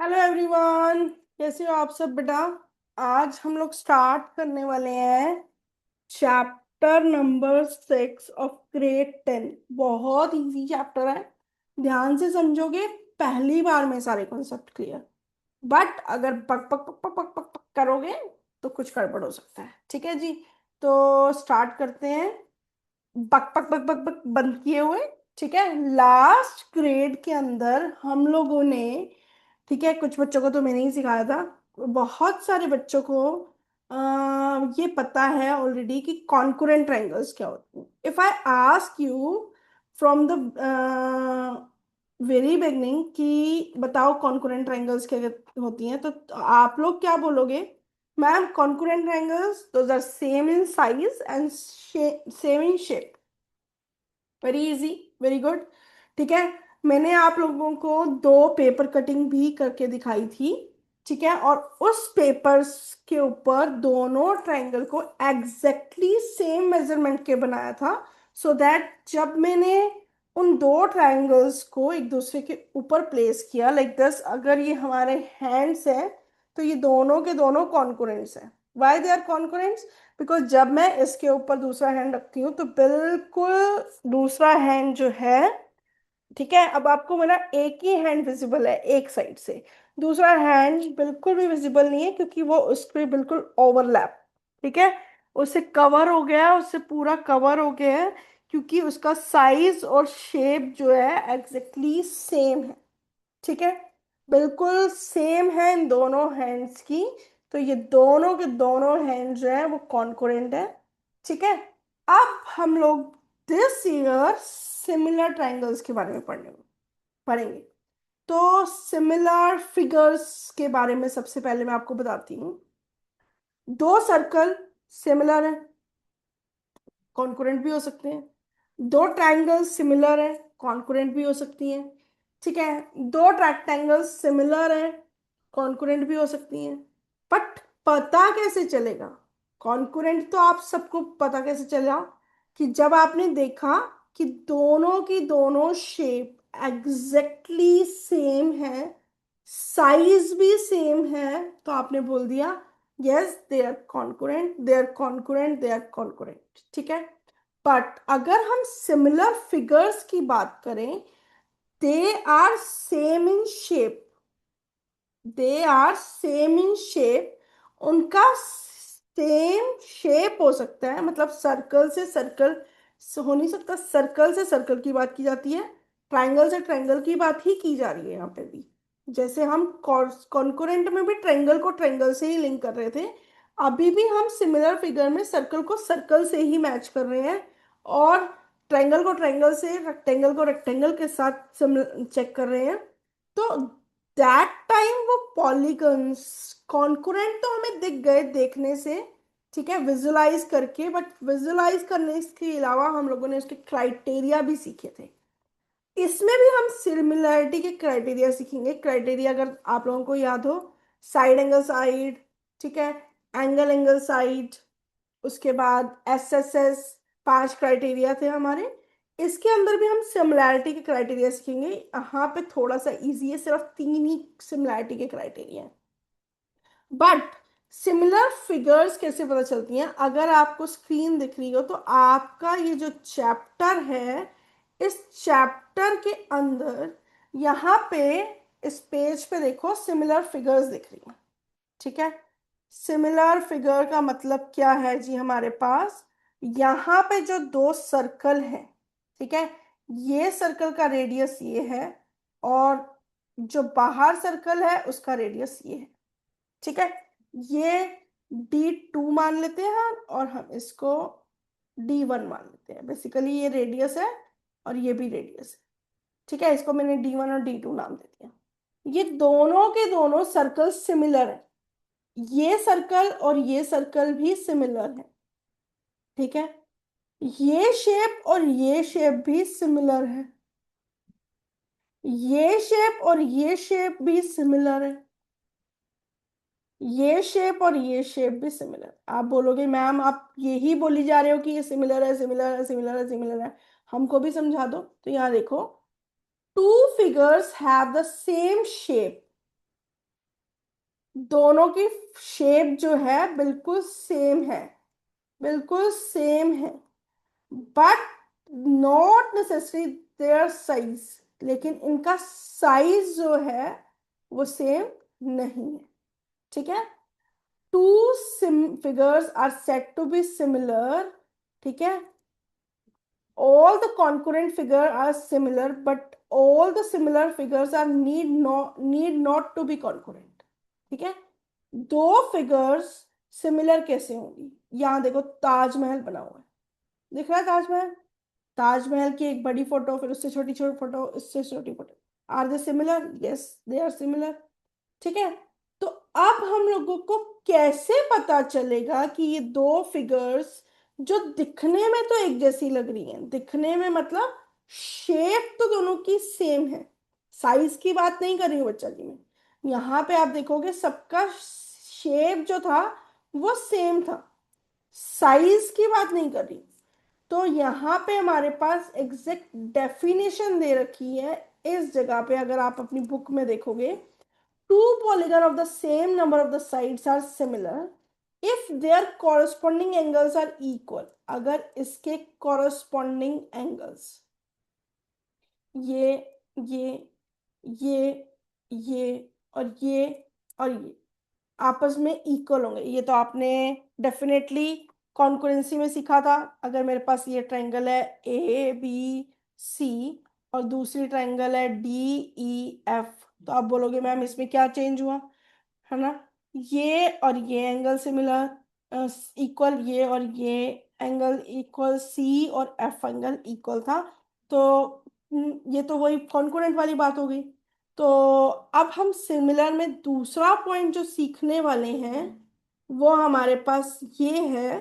Hello everyone, कैसे हो आप सब बेटा। आज हम लोग स्टार्ट करने वाले हैं चैप्टर नंबर 6 ऑफ ग्रेड 10। बहुत इजी चैप्टर है, ध्यान से समझोगे पहली बार में सारे कॉन्सेप्ट क्लियर। बट अगर पक पक पक पक पक पक पक करोगे तो कुछ गड़बड़ हो सकता है। ठीक है जी, तो स्टार्ट करते हैं। बक बक बक बक बक बंद किए हुए। ठीक है, लास्ट ग्रेड के अंदर हम लोगों ने, ठीक है, कुछ बच्चों को तो मैंने ही सिखाया था, बहुत सारे बच्चों को ये पता है ऑलरेडी कि कॉन्करेंट ट्रायंगल्स क्या होते हैं। If I ask you from the very beginning कि बताओ कॉन्करेंट ट्रायंगल्स क्या होती हैं, तो आप लोग क्या बोलोगे? Ma'am, congruent triangles those are same in size and same in shape. Very easy, very good. ठीक है, मैंने आप लोगों को दो पेपर कटिंग भी करके दिखाई थी। ठीक है, और उस पेपर्स के ऊपर दोनों ट्रायंगल को एग्जैक्टली सेम मेजरमेंट के बनाया था, सो दैट जब मैंने उन दो ट्रायंगल्स को एक दूसरे के ऊपर प्लेस किया लाइक दिस, अगर ये हमारे हैंड्स है तो ये दोनों के दोनों कॉन्करेंट्स हैं। Why they are concurrents? Because जब मैं इसके ऊपर दूसरा हैंड रखती हूँ तो बिल्कुल दूसरा हैंड जो है, ठीक है, अब आपको मेरा एक ही हैंड विजिबल है एक साइड से, दूसरा हैंड बिल्कुल भी विजिबल नहीं है क्योंकि वो उस पर बिल्कुल ओवरलैप, ठीक है, उससे कवर हो गया है, उससे पूरा कवर हो गया है, क्योंकि उसका साइज और शेप जो है एग्जैक्टली सेम है। ठीक है, बिल्कुल सेम है इन दोनों हैंड्स की, तो ये दोनों के दोनों हैंड जो है वो कॉन्करेंट है। ठीक है, अब हम लोग दिस ईयर सिमिलर ट्रायंगल्स के बारे में पढ़ेंगे। तो सिमिलर फिगर्स के बारे में सबसे पहले मैं आपको बताती हूँ। दो सर्कल सिमिलर है, कॉन्करेंट भी हो सकते हैं। दो ट्रायंगल्स सिमिलर है, कॉन्करेंट भी हो सकती हैं। ठीक है, दो रेक्टेंगल्स सिमिलर है, कॉन्करेंट भी हो सकती हैं। बट पता कैसे चलेगा? कॉन्करेंट तो आप सबको पता कैसे चलेगा कि जब आपने देखा कि दोनों की दोनों शेप एग्जैक्टली सेम है, साइज भी सेम है, तो आपने बोल दिया yes they are congruent, they are congruent, they are congruent. ठीक है, बट अगर हम सिमिलर फिगर्स की बात करें, they are same in shape, they are same in shape, उनका सेम शेप हो सकता है, मतलब सर्कल से सर्कल हो नहीं सकता, सर्कल से सर्कल की बात की जाती है, ट्रायंगल से ट्रायंगल की बात ही की जा रही है यहाँ पे भी। जैसे हम कॉन्करेंट में भी ट्रायंगल को ट्रायंगल से ही लिंक कर रहे थे, अभी भी हम सिमिलर फिगर में सर्कल को सर्कल से ही मैच कर रहे हैं, और ट्रायंगल को ट्रायंगल से, रेक्टेंगल को रेक्टेंगल के साथ चेक कर रहे हैं। तो दैट टाइम वो पॉलीगन्स कॉन्करेंट तो हमें दिख गए देखने से, ठीक है, विजुलाइज करके, बट विजुलाइज करने के अलावा हम लोगों ने उसके क्राइटेरिया भी सीखे थे। इसमें भी हम सिमिलैरिटी के क्राइटेरिया सीखेंगे। क्राइटेरिया अगर आप लोगों को याद हो, साइड एंगल साइड, ठीक है, एंगल एंगल साइड, उसके बाद एस एस एस, पांच क्राइटेरिया थे हमारे। इसके अंदर भी हम सिमिलैरिटी के क्राइटेरिया सीखेंगे। यहाँ पे थोड़ा सा इजी है, सिर्फ तीन ही सिमिलैरिटी के क्राइटेरिया हैं। बट सिमिलर फिगर्स कैसे पता चलती हैं? अगर आपको स्क्रीन दिख रही हो तो आपका ये जो चैप्टर है, इस चैप्टर के अंदर यहाँ पे इस पेज पे देखो सिमिलर फिगर्स दिख रही हैं। ठीक है, सिमिलर फिगर का मतलब क्या है जी? हमारे पास यहाँ पे जो दो सर्कल हैं, ठीक है, ये सर्कल का रेडियस ये है, और जो बाहर सर्कल है उसका रेडियस ये है। ठीक है, ये D2 मान लेते हैं और हम इसको D1 मान लेते हैं। बेसिकली ये रेडियस है और ये भी रेडियस है। ठीक है, इसको मैंने D1 और D2 नाम दे दिया। ये दोनों के दोनों सर्कल सिमिलर है, ये सर्कल और ये सर्कल भी सिमिलर है। ठीक है, ये शेप और ये शेप भी सिमिलर है, ये शेप और ये शेप भी सिमिलर है, ये शेप और ये शेप भी सिमिलर। आप बोलोगे मैम आप यही बोली जा रहे हो कि ये सिमिलर है, सिमिलर है, सिमिलर है, सिमिलर है, हमको भी समझा दो। तो यहाँ देखो, two figures have the same shape, दोनों की शेप जो है बिल्कुल सेम है, बिल्कुल सेम है, but not necessary their size, लेकिन इनका साइज जो है वो सेम नहीं है। ठीक है, two figures are said to be similar, ठीक है, all the concurrent figure are similar but all the similar figures are need not to be concurrent। ठीक है, दो फिगर्स सिमिलर कैसे होंगी? यहां देखो ताजमहल बना हुआ है, दिख रहा है ताजमहल? ताजमहल की एक बड़ी फोटो, फिर उससे छोटी छोटी फोटो, इससे छोटी photo, are they similar? Yes, they are similar. ठीक है, तो अब हम लोगों को कैसे पता चलेगा कि ये दो फिगर्स जो दिखने में तो एक जैसी लग रही हैं, दिखने में मतलब शेप तो दोनों की सेम है, साइज की बात नहीं कर रही हूँ बच्चा जी मैं, यहाँ पे आप देखोगे सबका शेप जो था वो सेम था, साइज की बात नहीं कर रही। तो यहाँ पे हमारे पास एग्जैक्ट डेफिनेशन दे रखी है इस जगह पे, अगर आप अपनी बुक में देखोगे, two polygon of the same number of the sides are similar if their corresponding angles are equal। अगर इसके corresponding angles, ये ये ये ये और ये आपस में इक्वल होंगे, ये तो आपने डेफिनेटली कॉन्करेंसी में सीखा था। अगर मेरे पास ये ट्रायंगल है ए बी सी और दूसरी ट्रायंगल है डी ई एफ, तो आप बोलोगे मैम इसमें क्या चेंज हुआ, है ना? ये और ये एंगल सिमिलर इक्वल, ये और ये एंगल इक्वल, सी और एफ एंगल इक्वल था, तो ये तो वही कॉन्कोनेंट वाली बात हो गई। तो अब हम सिमिलर में दूसरा पॉइंट जो सीखने वाले हैं वो हमारे पास ये है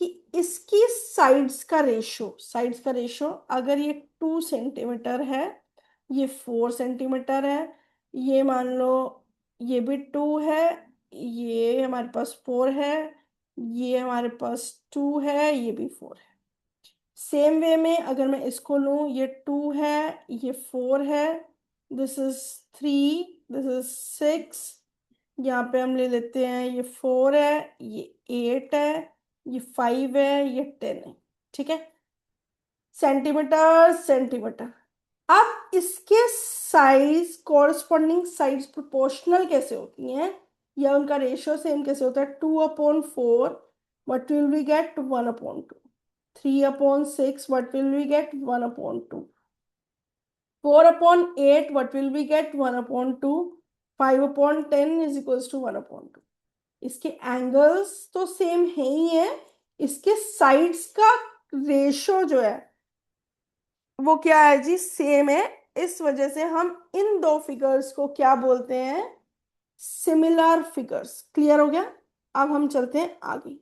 कि इसकी साइड्स का रेशो अगर ये 2 सेंटीमीटर है, ये 4 सेंटीमीटर है, ये मान लो ये भी 2 है, ये हमारे पास 4 है, ये हमारे पास 2 है, ये भी 4 है। सेम वे में अगर मैं इसको लूं, ये 2 है, ये 4 है, दिस इज 3, दिस इज 6, यहाँ पे हम ले लेते हैं ये 4 है, ये 8 है, ये 5 है, ये 10 है। ठीक है, सेंटीमीटर सेंटीमीटर। अब इसके साइज, कॉरस्पॉन्डिंग साइज प्रोपोर्शनल कैसे होती हैं या उनका रेशियो सेम कैसे होता है? 2/4, what will we get? 1/2। 3/6, what will we get? 1/2। 4/8, what will we get? 1/2। 5/10 is equals to 1/2। इसके एंगल्स तो सेम है ही है, इसके साइड्स का रेशो जो है वो क्या है जी? सेम है। इस वजह से हम इन दो फिगर्स को क्या बोलते हैं? Similar figures. क्लियर हो गया? अब हम चलते हैं आगे।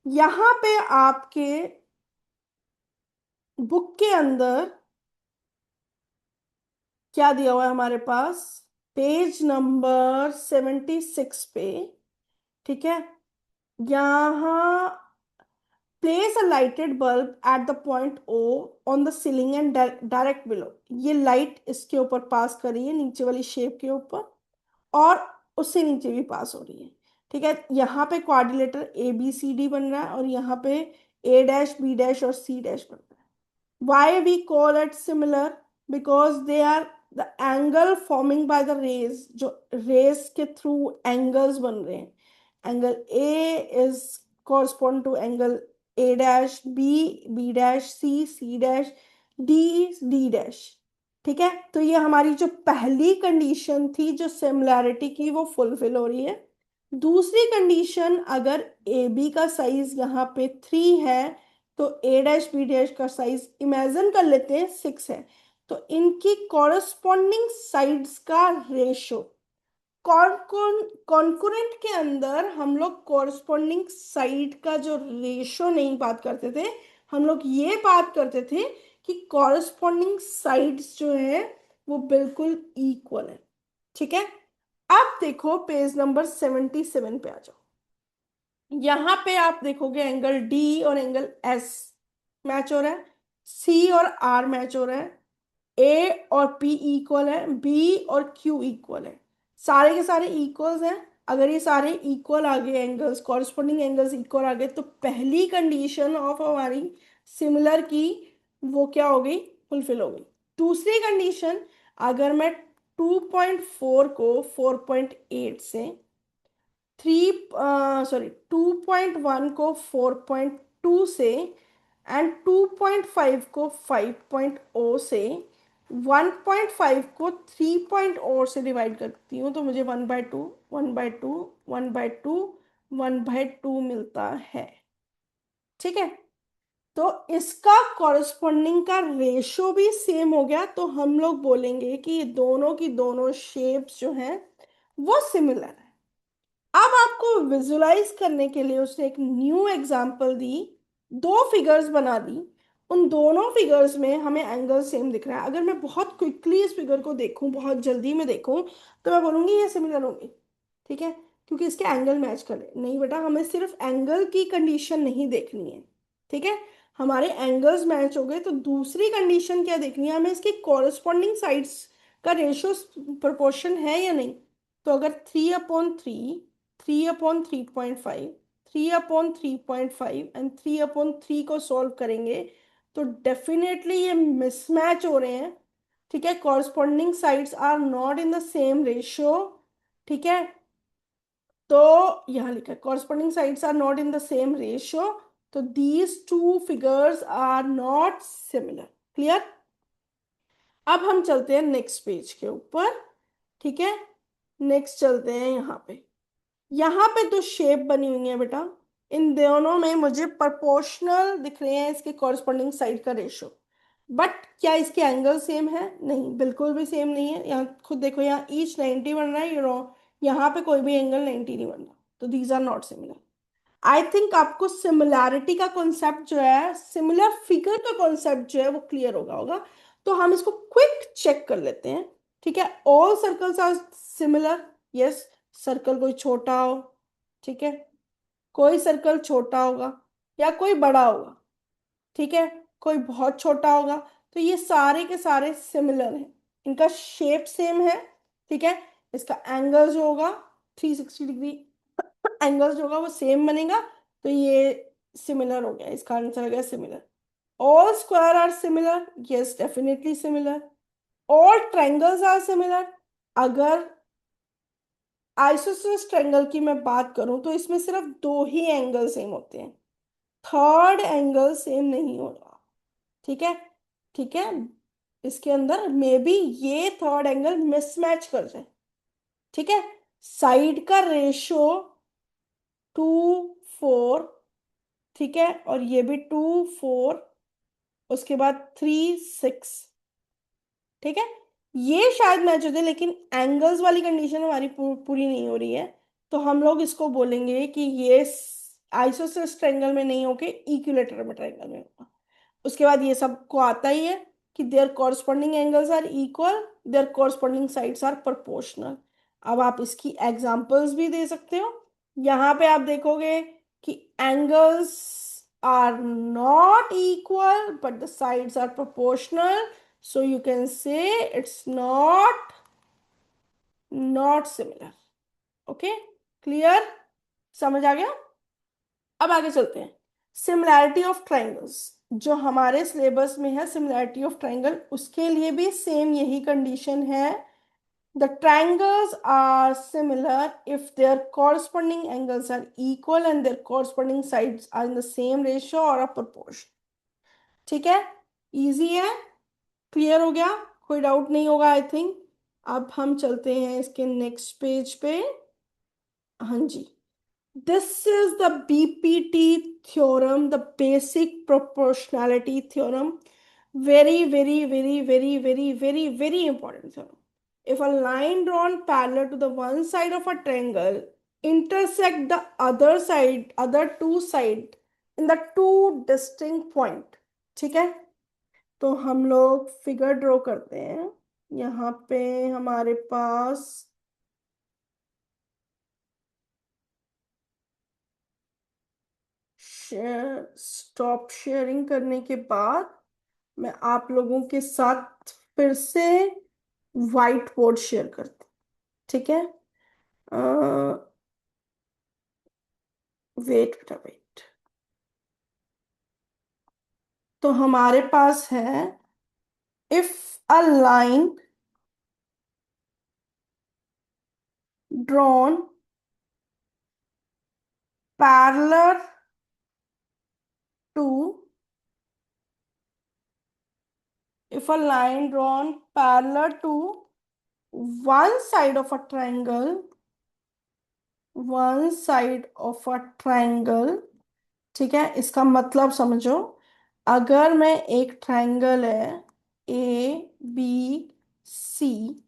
यहां पे आपके बुक के अंदर क्या दिया हुआ है हमारे पास? पेज नंबर 76 पे, ठीक है, यहाँ place a lighted bulb at the point O on the ceiling and direct below. ये लाइट इसके ऊपर पास कर रही है, नीचे वाली शेप के ऊपर, और उससे नीचे भी पास हो रही है। ठीक है, यहाँ पे quadrilateral A B C D बन रहा है और यहाँ पे ए डैश बी डैश और सी डैश बन रहा है। Why we call it similar? Because they are the angle forming by the rays, जो rays के through angles बन रहे हैं। Angle A is correspond to angle A dash, B, B dash, C dash, D dash। ठीक है, तो ये हमारी जो पहली कंडीशन थी जो सिमिलैरिटी की, वो फुलफिल हो रही है। दूसरी कंडीशन, अगर ए बी का साइज यहाँ पे 3 है तो ए डैश बी डैश का साइज इमेजिन कर लेते हैं 6 है, तो इनकी कॉरस्पॉन्डिंग साइड्स का रेशो, कॉन्कुरेंट के अंदर हम लोग कॉरस्पॉन्डिंग साइड का जो रेशो नहीं बात करते थे, हम लोग ये बात करते थे कि कॉरस्पॉन्डिंग साइड्स जो है वो बिल्कुल इक्वल है। ठीक है, अब देखो पेज नंबर 77 पे आ जाओ। यहां पे आप देखोगे एंगल डी और एंगल एस मैच हो रहा है, सी और आर मैच हो रहा है, ए और पी इक्वल है, बी और क्यू इक्वल है, सारे के सारे इक्वल्स हैं। अगर ये सारे इक्वल आ गए एंगल्स, कॉरस्पॉन्डिंग एंगल्स इक्वल आ गए, तो पहली कंडीशन ऑफ हमारी सिमिलर की वो क्या हो गई, फुलफिल हो गई। दूसरी कंडीशन, अगर मैं 2.4 को 4.8 से, 2.1 को 4.2 से, एंड 2.5 को 5.0 से, 1.5 को 3.0 से डिवाइड करती हूँ, तो मुझे 1/2, 1/2, 1/2, 1/2 मिलता है। ठीक है, तो इसका कॉरस्पॉन्डिंग का रेशो भी सेम हो गया, तो हम लोग बोलेंगे कि ये दोनों की दोनों शेप्स जो हैं वो सिमिलर है। अब आपको विजुलाइज करने के लिए उसने एक न्यू एग्जांपल दी, दो फिगर्स बना दी, उन दोनों फिगर्स में हमें एंगल सेम दिख रहा है। अगर मैं बहुत क्विकली इस फिगर को देखूं, बहुत जल्दी में देखूं, तो मैं बोलूंगी ये सिमिलर होंगे। ठीक है, क्योंकि इसके एंगल मैच कर रहे। नहीं बेटा, हमें सिर्फ एंगल की कंडीशन नहीं देखनी है। ठीक है, हमारे एंगल्स मैच हो गए, तो दूसरी कंडीशन क्या देखनी है हमें, इसकी कॉरस्पॉन्डिंग साइड्स का रेशियो प्रोपोर्शन है या नहीं। तो अगर 3/3, 3/3.5, 3/3.5 एंड 3/3 को सॉल्व करेंगे, तो डेफिनेटली ये मिसमैच हो रहे हैं। ठीक है, corresponding sides are not in the same ratio. ठीक है, तो यहाँ लिखा है corresponding sides are not in the same ratio, तो these two figures are not similar. Clear. अब हम चलते हैं नेक्स्ट पेज के ऊपर। ठीक है, नेक्स्ट चलते हैं यहाँ पे। यहाँ पे तो शेप बनी हुई है बेटा, इन दोनों में मुझे प्रोपोर्शनल दिख रहे हैं इसके कॉरस्पॉन्डिंग साइड का रेशो। बट क्या इसके एंगल सेम है? नहीं, बिल्कुल भी सेम नहीं है। यहाँ खुद देखो, यहाँ ईच 90 बन रहा है, यहाँ पे कोई भी एंगल 90 नहीं बन रहा, तो these are not similar. I think आपको सिमिलैरिटी का कॉन्सेप्ट जो है, सिमिलर फिगर का कॉन्सेप्ट जो है वो क्लियर होगा। तो हम इसको क्विक चेक कर लेते हैं। ठीक है, all circles are similar. Yes, circle कोई छोटा हो, ठीक है, कोई सर्कल छोटा होगा या कोई बड़ा होगा, ठीक है, कोई बहुत छोटा होगा, तो ये सारे के सारे सिमिलर हैं, इनका शेप सेम है। ठीक है, इसका एंगल जो होगा 360 डिग्री एंगल जो होगा वो सेम बनेगा, तो ये सिमिलर हो गया, इसका आंसर हो गया similar. All square are similar, yes definitely similar. All triangles are similar. अगर आइसोसेलेस ट्रायंगल की मैं बात करूं, तो इसमें सिर्फ दो ही एंगल सेम होते हैं, थर्ड एंगल सेम नहीं होगा। ठीक है, ठीक है, इसके अंदर मे बी ये थर्ड एंगल मिसमैच कर जाए। ठीक है, साइड का रेशो 2, 4, ठीक है, और ये भी 2, 4, उसके बाद 3, 6। ठीक है, ये शायद मैच होते, लेकिन एंगल्स वाली कंडीशन हमारी पूरी नहीं हो रही है, तो हम लोग इसको बोलेंगे कि ये आइसोसेलेस ट्रायंगल में नहीं होके इक्विलेटरल में ट्रायंगल में होगा। उसके बाद ये सबको आता ही है कि their corresponding angles are equal, their corresponding sides are proportional. अब आप इसकी एग्जांपल्स भी दे सकते हो। यहाँ पे आप देखोगे कि angles are not equal but the sides are proportional, so you can say it's not similar. Okay, clear, समझ आ गया। अब आगे चलते हैं, सिमिलैरिटी ऑफ ट्राइंगल्स। जो हमारे सिलेबस में है सिमिलैरिटी ऑफ ट्राइंगल, उसके लिए भी सेम यही कंडीशन है। The triangles are similar if their corresponding angles are equal and their corresponding sides are in the same ratio और अ प्रोपोर्शन। ठीक है, इजी है, क्लियर हो गया, कोई डाउट नहीं होगा आई थिंक। अब हम चलते हैं इसके नेक्स्ट पेज पे। हाँ जी, this is the BPT theorem, the basic proportionality theorem. Very very very very very very very important theorem. If a line drawn parallel to the one side of a triangle intersect the other two side in the two distinct point, ठीक है, तो हम लोग figure draw करते हैं। यहाँ पे हमारे पास स्टॉप शेयरिंग करने के बाद मैं आप लोगों के साथ फिर से व्हाइट बोर्ड शेयर करती हूँ। ठीक है, वेट बेटा वेट। तो हमारे पास है, if a line drawn parallel to, if a line drawn parallel to one side of a triangle, one side of a triangle, ठीक है, इसका मतलब समझो। अगर मैं एक ट्रायंगल है, ए बी सी,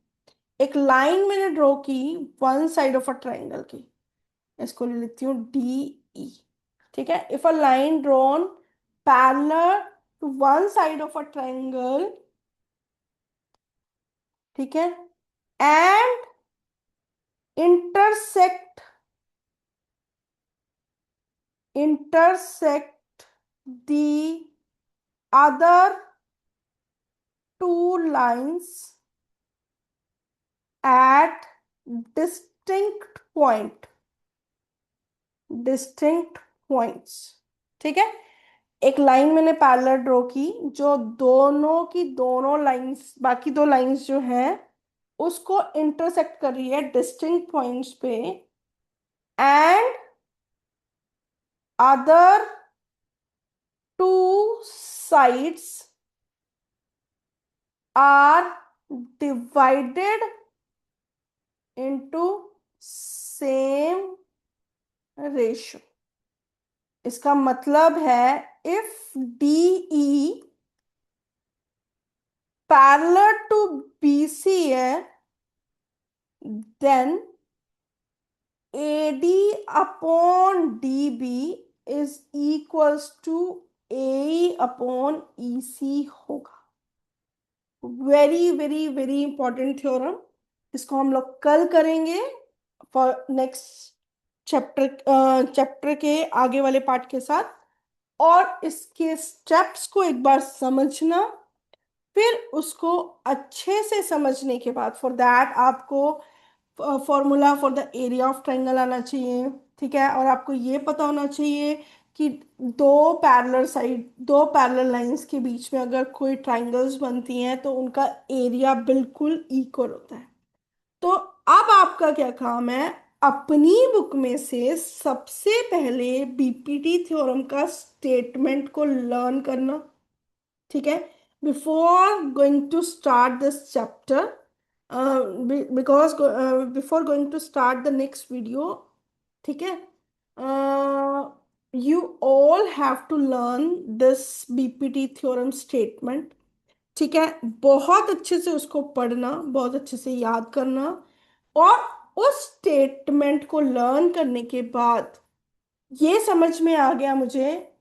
एक लाइन मैंने ड्रॉ की one side of a triangle की, इसको ले लेती हूँ डी ई। ठीक है, if a line drawn parallel to one side of a triangle, ठीक है, and intersect intersect the other two lines at distinct point, distinct points। ठीक है, एक लाइन मैंने पैरेलल ड्रॉ की, जो दोनों की दोनों लाइंस, बाकी दो लाइंस जो हैं उसको इंटरसेक्ट कर रही है डिस्टिंक्ट पॉइंट्स पे, and other two sides are divided into same ratio। इसका मतलब है, if DE parallel to BC है, then AD upon DB is equals to AE upon EC होगा। Very very very important theorem, इसको हम लोग कल करेंगे फॉर नेक्स्ट चैप्टर के आगे वाले पार्ट के साथ। और इसके स्टेप्स को एक बार समझना, फिर उसको अच्छे से समझने के बाद, फॉर दैट आपको formula for the area of triangle आना चाहिए। ठीक है, और आपको ये पता होना चाहिए कि दो पैरेलल लाइंस के बीच में अगर कोई ट्रायंगल्स बनती हैं तो उनका एरिया बिल्कुल इक्वल होता है। तो अब आपका क्या काम है, अपनी बुक में से सबसे पहले बीपीटी थ्योरम का स्टेटमेंट को लर्न करना। ठीक है, before going to start this chapter, because before going to start the next video, ठीक है, you all have to learn this BPT theorem statement. ठीक है, बहुत अच्छे से उसको पढ़ना, बहुत अच्छे से याद करना, और उस स्टेटमेंट को लर्न करने के बाद ये समझ में आ गया मुझे,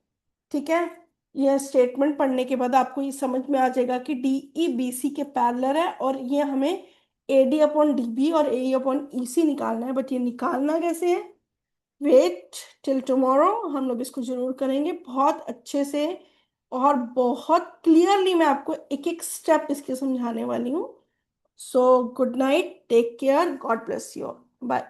ठीक है, यह स्टेटमेंट पढ़ने के बाद आपको ये समझ में आ जाएगा कि डी ई बी सी के पैरेलल है, और ये हमें A D upon D B और ए अपॉन ई सी निकालना है। बट ये निकालना कैसे है, वेट टिल टुमारो, हम लोग इसको जरूर करेंगे बहुत अच्छे से, और बहुत क्लियरली मैं आपको एक एक स्टेप इसके समझाने वाली हूँ। So good night, take care, God bless you, bye.